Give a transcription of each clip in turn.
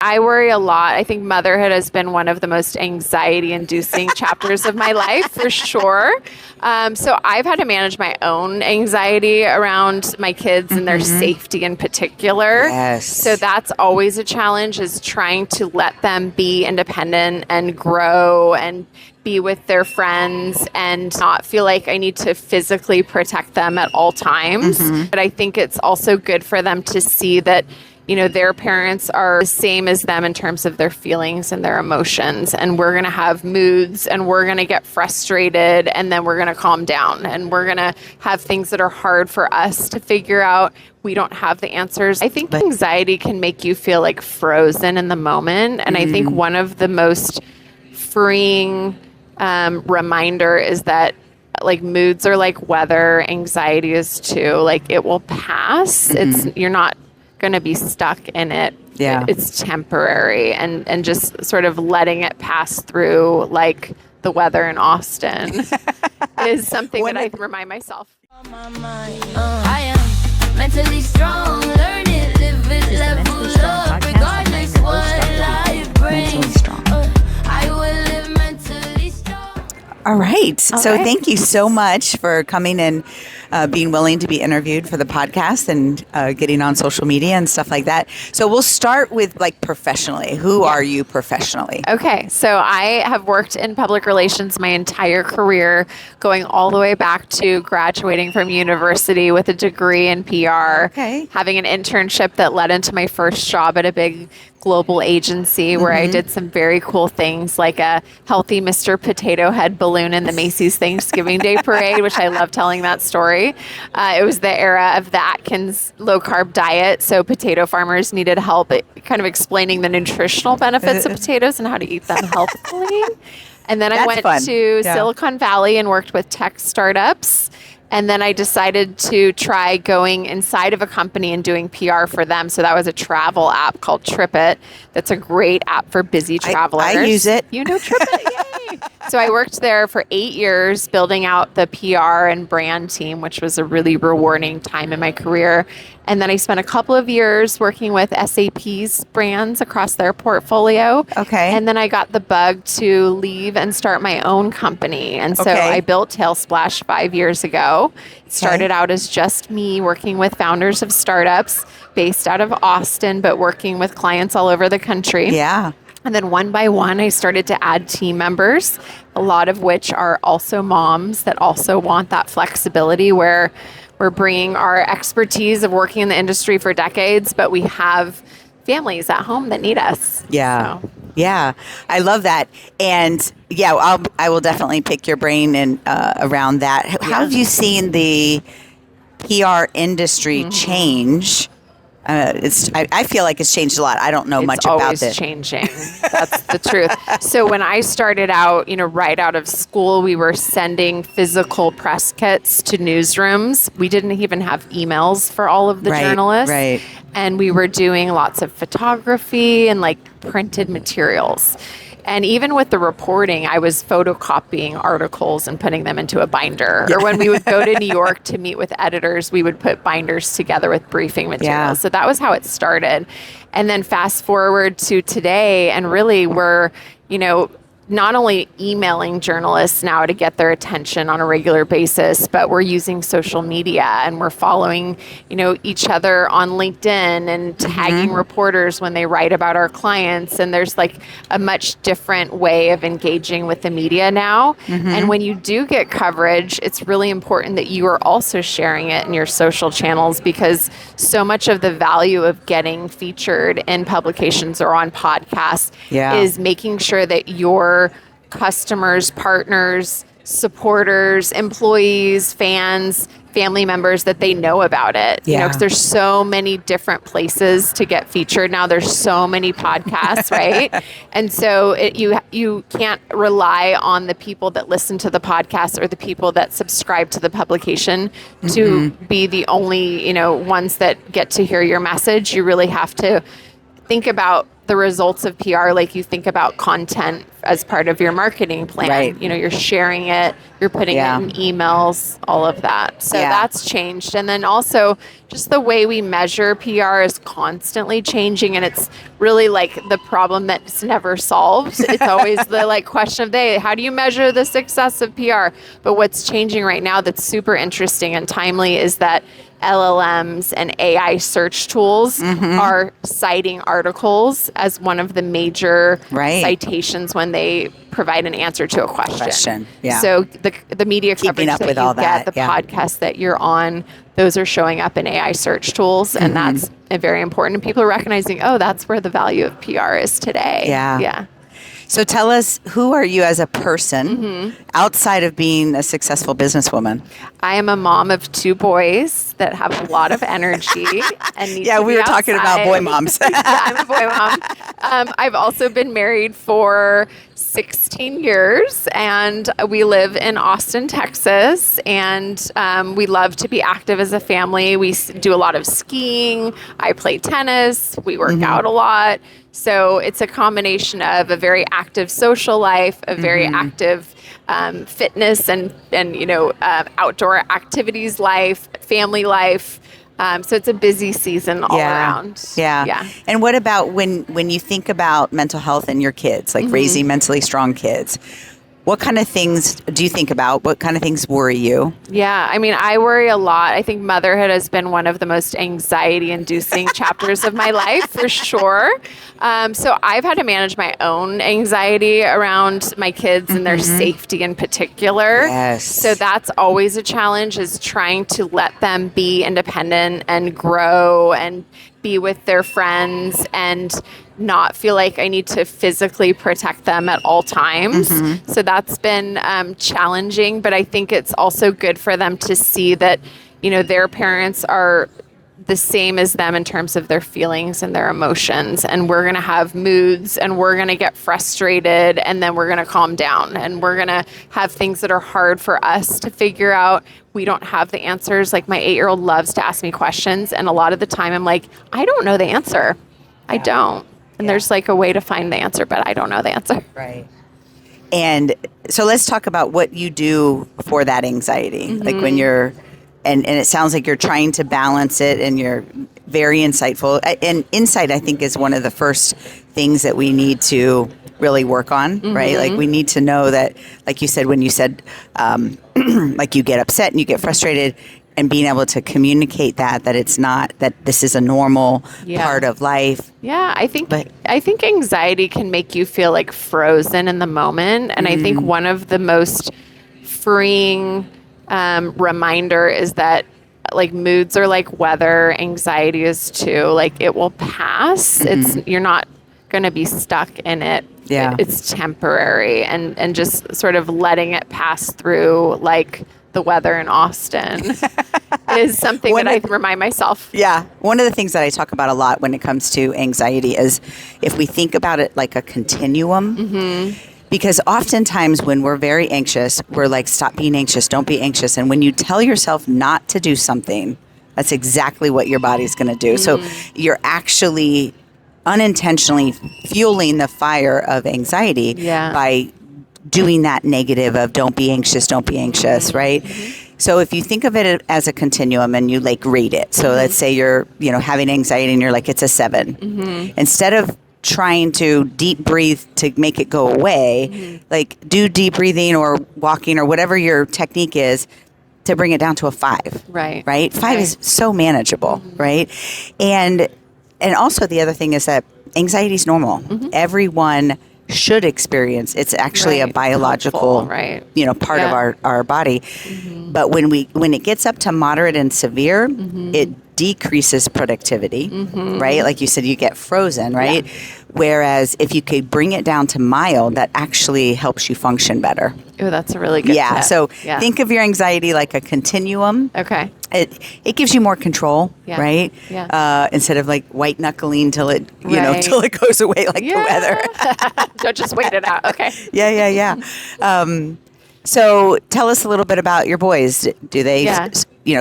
I worry a lot. I think motherhood has been one of the most anxiety-inducing chapters of my life, for sure. So I've had to manage my own anxiety around my kids and their safety in particular. Yes. So that's always a challenge, is trying to let them be independent and grow and be with their friends and not feel like I need to physically protect them at all times. But I think it's also good for them to see that, you know, their parents are the same as them in terms of their feelings and their emotions. And we're going to have moods and we're going to get frustrated and then we're going to calm down and we're going to have things that are hard for us to figure out. We don't have the answers. I think anxiety can make you feel like frozen in the moment. And I think one of the most freeing reminder is that like moods are like weather, anxiety is too. Like it will pass. You're not going to be stuck in it. Yeah. It's temporary, and just sort of letting it pass through like the weather in Austin is something that I remind myself. I am mentally strong, learn it, live it, level up, regardless what life brings. I will live mentally strong. All right. So thank you so much for coming and being willing to be interviewed for the podcast and getting on social media and stuff like that. So we'll start with like professionally. Who are you professionally? Okay. So I have worked in public relations my entire career, going all the way back to graduating from university with a degree in PR, having an internship that led into my first job at a big global agency where I did some very cool things, like a healthy Mr. Potato Head balloon in the Macy's Thanksgiving Day Parade, which I love telling that story. It was the era of the Atkins low-carb diet, so potato farmers needed help kind of explaining the nutritional benefits of potatoes and how to eat them healthily. And then I went to Silicon Valley and worked with tech startups. And then I decided to try going inside of a company and doing PR for them. So that was a travel app called TripIt. That's a great app for busy travelers. I use it. You know TripIt? Yay! So I worked there for 8 years building out the PR and brand team, which was a really rewarding time in my career. And then I spent a couple of years working with SAP's brands across their portfolio. And then I got the bug to leave and start my own company. And so I built Talesplash 5 years ago. It started out as just me working with founders of startups based out of Austin, but working with clients all over the country. And then one by one, I started to add team members, a lot of which are also moms that also want that flexibility where we're bringing our expertise of working in the industry for decades, but we have families at home that need us. Yeah. I love that. And I will definitely pick your brain and around that. How have you seen the PR industry change? I feel like it's changed a lot. I don't know much about it. It's always changing. That's the truth. So when I started out, right out of school, we were sending physical press kits to newsrooms. We didn't even have emails for all of the journalists. And we were doing lots of photography and like printed materials. And even with the reporting, I was photocopying articles and putting them into a binder. Or when we would go to New York to meet with editors, we would put binders together with briefing materials. So that was how it started. And then fast forward to today, and really we're, not only emailing journalists now to get their attention on a regular basis, but we're using social media and we're following, each other on LinkedIn and tagging reporters when they write about our clients. And there's like a much different way of engaging with the media now. And when you do get coverage, it's really important that you are also sharing it in your social channels, because so much of the value of getting featured in publications or on podcasts is making sure that your customers, partners, supporters, employees, fans, family members, that they know about it. Because there's so many different places to get featured now. There's so many podcasts, right? And so you can't rely on the people that listen to the podcast or the people that subscribe to the publication to be the only, ones that get to hear your message. You really have to think about the results of PR like you think about content as part of your marketing plan. Right. You know, you're sharing it, you're putting it in emails, all of that. So that's changed. And then also just the way we measure PR is constantly changing, and it's really like the problem that's never solved. It's always the like question of the day, how do you measure the success of PR? But what's changing right now that's super interesting and timely is that LLMs and AI search tools are citing articles as one of the major citations when they provide an answer to a question. Yeah. So the media Keeping coverage up that with you all get, that, the podcast that you're on, those are showing up in AI search tools, and that's very important. And people are recognizing, oh, that's where the value of PR is today. Yeah. So tell us, who are you as a person outside of being a successful businesswoman? I am a mom of 2 boys that have a lot of energy and need to we be were talking about boy moms. I'm a boy mom. I've also been married for 16 years, and we live in Austin, Texas, and we love to be active as a family. We do a lot of skiing. I play tennis. We work out a lot. So it's a combination of a very active social life, a very active fitness and outdoor activities life, family life. So it's a busy season all around. Yeah. And what about when you think about mental health in your kids, like raising mentally strong kids? What kind of things do you think about? What kind of things worry you? Yeah, I mean, I worry a lot. I think motherhood has been one of the most anxiety-inducing chapters of my life, for sure. So I've had to manage my own anxiety around my kids and their safety in particular. Yes. So that's always a challenge, is trying to let them be independent and grow and be with their friends and not feel like I need to physically protect them at all times. So that's been challenging, but I think it's also good for them to see that, their parents are the same as them in terms of their feelings and their emotions. And we're going to have moods, and we're going to get frustrated, and then we're going to calm down, and we're going to have things that are hard for us to figure out. We don't have the answers. Like my 8-year-old loves to ask me questions, and a lot of the time I'm like, I don't know the answer. I don't. And there's like a way to find the answer, but I don't know the answer. Right. And so let's talk about what you do for that anxiety. Like when you're, and it sounds like you're trying to balance it, and you're very insightful. And insight, I think, is one of the first things that we need to really work on, right? Like we need to know that, like you said, when you said, like you get upset and you get frustrated, and being able to communicate that it's not, that this is a normal part of life. Yeah, I think anxiety can make you feel like frozen in the moment. And I think one of the most freeing reminder is that like moods are like weather, anxiety is too. Like it will pass. You're not going to be stuck in it. It's temporary, and just sort of letting it pass through, like the weather in Austin is something that I remind myself. Yeah. One of the things that I talk about a lot when it comes to anxiety is if we think about it like a continuum, because oftentimes when we're very anxious, we're like, stop being anxious, don't be anxious. And when you tell yourself not to do something, that's exactly what your body's going to do. So you're actually unintentionally fueling the fire of anxiety by doing that negative of don't be anxious, right? So if you think of it as a continuum and you like rate it. So let's say you're, having anxiety and you're like, it's a 7. Instead of trying to deep breathe to make it go away, like do deep breathing or walking or whatever your technique is to bring it down to a 5. Right? 5 is so manageable, right? And also the other thing is that anxiety is normal. Everyone should experience. It's actually a biological, part of our body. But when it gets up to moderate and severe, it decreases productivity, right? Like you said, you get frozen, right? Whereas if you could bring it down to mild, that actually helps you function better. Oh, that's a really good tip. So think of your anxiety like a continuum. Okay. It gives you more control, right? Instead of like white-knuckling till it, till it goes away like the weather. Don't just wait it out. Okay. Yeah. So tell us a little bit about your boys. Do they,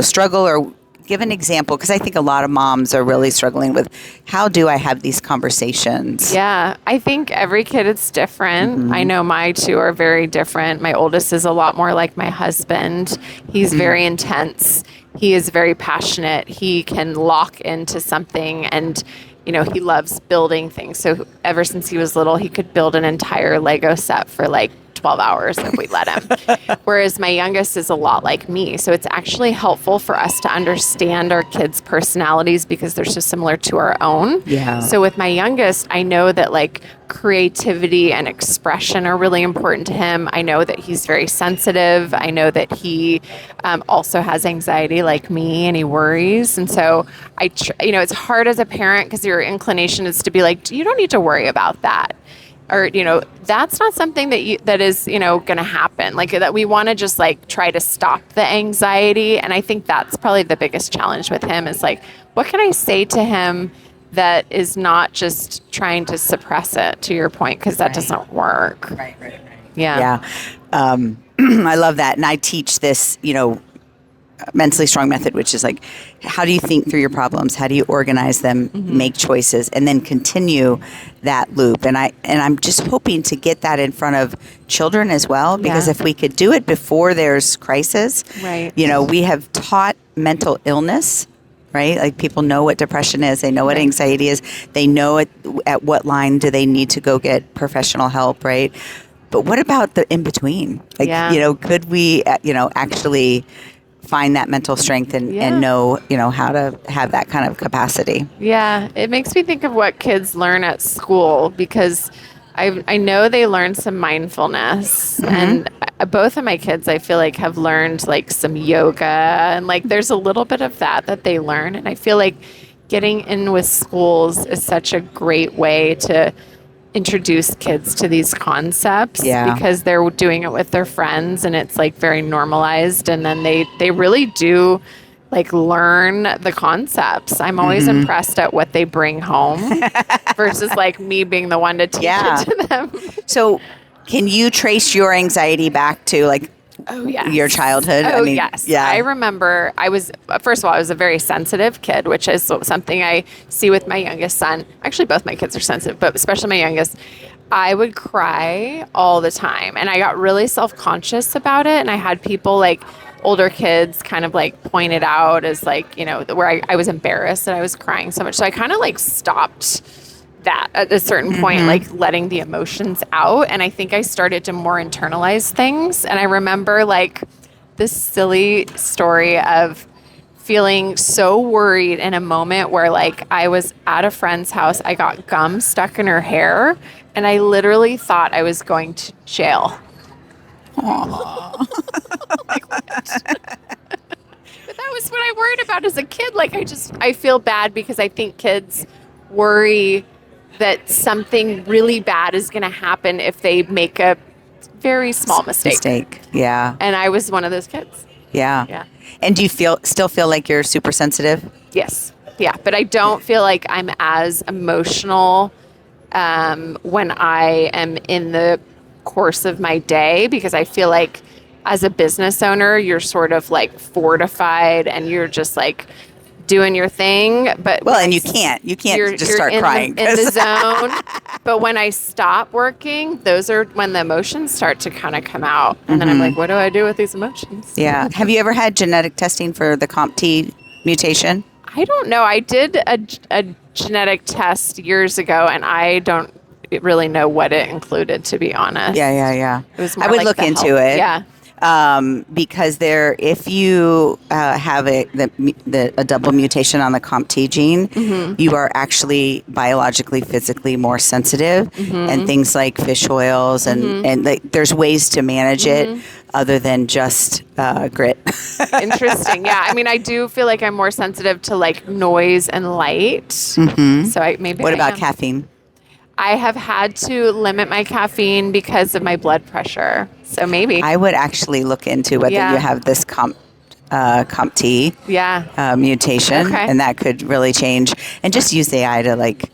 struggle or give an example, because I think a lot of moms are really struggling with, how do I have these conversations? Yeah, I think every kid is different. I know my two are very different. My oldest is a lot more like my husband. He's very intense. He is very passionate. He can lock into something, and he loves building things. So ever since he was little, he could build an entire Lego set for like 12 hours if we let him. Whereas my youngest is a lot like me. So it's actually helpful for us to understand our kids' personalities because they're so similar to our own. Yeah. So with my youngest, I know that like creativity and expression are really important to him. I know that he's very sensitive. I know that he also has anxiety like me, and he worries. And so it's hard as a parent because your inclination is to be like, you don't need to worry about that. Or, that's not something that is, going to happen. Like that we want to just like try to stop the anxiety. And I think that's probably the biggest challenge with him is like, what can I say to him that is not just trying to suppress it, to your point, because that doesn't work. Right. Yeah. I love that. And I teach this, mentally strong method, which is like, how do you think through your problems? How do you organize them, make choices, and then continue that loop? And I'm just hoping to get that in front of children as well, because if we could do it before there's crisis, right. We have taught mental illness, right? Like people know what depression is, they know what anxiety is, they know at what line do they need to go get professional help, right? But what about the in between? Like, could we, actually find that mental strength and know, how to have that kind of capacity. Yeah. It makes me think of what kids learn at school, because I know they learn some mindfulness, and both of my kids, I feel like, have learned like some yoga, and like there's a little bit of that they learn. And I feel like getting in with schools is such a great way to introduce kids to these concepts, because they're doing it with their friends and it's like very normalized, and then they really do like learn the concepts. I'm always impressed at what they bring home versus like me being the one to teach it to them. So can you trace your anxiety back to like your childhood? Yes. Yeah. I remember first of all, I was a very sensitive kid, which is something I see with my youngest son. Actually, both my kids are sensitive, but especially my youngest. I would cry all the time, and I got really self-conscious about it. And I had people like older kids kind of like point it out as like, where I was embarrassed that I was crying so much. So I kind of like stopped that at a certain point, like letting the emotions out. And I think I started to more internalize things. And I remember like this silly story of feeling so worried in a moment where like I was at a friend's house. I got gum stuck in her hair, and I literally thought I was going to jail. Aww. Like, what? But that was what I worried about as a kid. Like I feel bad because I think kids worry that something really bad is going to happen if they make a very small mistake. Yeah. And I was one of those kids. Yeah. And do you still feel like you're super sensitive? Yes. Yeah. But I don't feel like I'm as emotional when I am in the course of my day, because I feel like as a business owner, you're sort of like fortified and you're just like doing your thing. But and you can't just start crying in the zone. But when I stop working, those are when the emotions start to kind of come out, and then I'm like, what do I do with these emotions? Yeah. Have you ever had genetic testing for the COMT mutation? I don't know. I did a genetic test years ago, and I don't really know what it included, to be honest. Yeah. It was more I would like look into it. Yeah. Because if you have a double mutation on the COMT gene, you are actually biologically, physically more sensitive, and things like fish oils and there's ways to manage it other than just grit. Interesting. Yeah. I mean, I do feel like I'm more sensitive to like noise and light. So What about caffeine? I have had to limit my caffeine because of my blood pressure. So maybe. I would actually look into whether you have this COMT mutation, and that could really change. And just use AI to like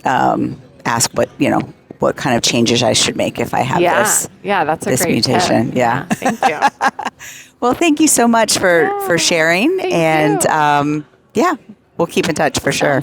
ask what what kind of changes I should make if I have this. Yeah, that's a this great mutation. tip. Yeah. Thank you. Well, thank you so much for sharing. Thank And you. yeah, we'll keep in touch for sure.